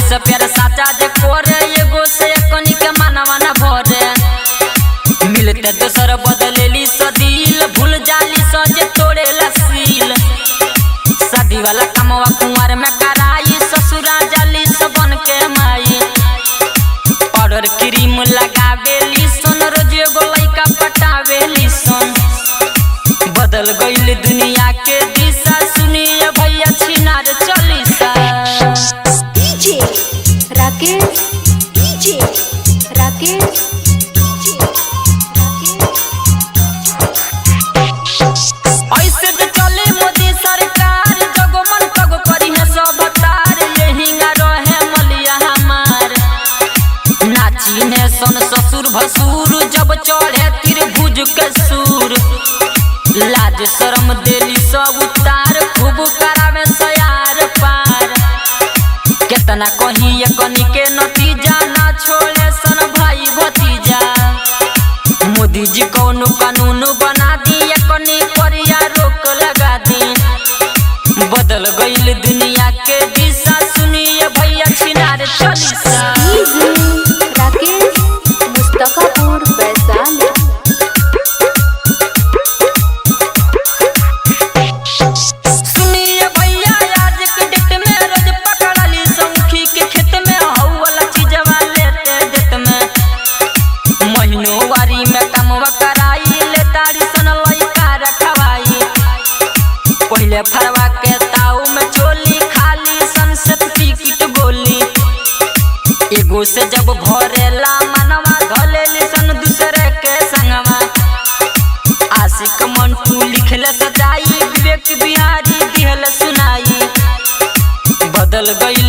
से प्यार साचा जे कोरे एगो से कनी के मानवा न भरे मिलते दोसर बदलेली सदिल भूल जाली सजे तोड़े लसील शादी वाला कमवा कुंवर में कराई ससुरा जाली सबन के माई ऑर्डर क्रीम लगावेली सन रोज एगो लइका पटावेली सन बदल गइल दुनिया के दिशा सुनिए भैया छिनार चलीसा डीजे राकेश डीजे राकेश ऐसे जे चले मोदी सरकार जगो मन तगो करी है सब तार यहींगा रहे मलिया हमार नाची ने सन ससुर भसुर जब चढ़े त्रिभुज के सूर लाज शरम देली सब उतार खूब करावे सयार पार केतना कहीं कनी के नतीजा ना छोड़े सन भाई भतीजा मोदी जी कौन कानून बना दी कनी परिया रोक लगा दी बदल गइल दुनिया के दिशा सुनिए भैया छिनार चलीसा डीजे राकेश मुस्तफापुर वैशाली सुनिए भैया आज के डेट में रोज पकड़ली सौखी के खेत में हऊ वाला चीजवा लेते देत में महीनों वारी में कमवा कराई ले तारी सन लइका रखवाई पहले फरवा के ताऊ में चोली खाली सन सेफ्टी किट गोली एगो से जब भरेला मनवा धलेली सन दूसरे के संगवा आशिक मंटू लिखले सजाई विवेक बिहारी दिहल सुनाई बदल गइल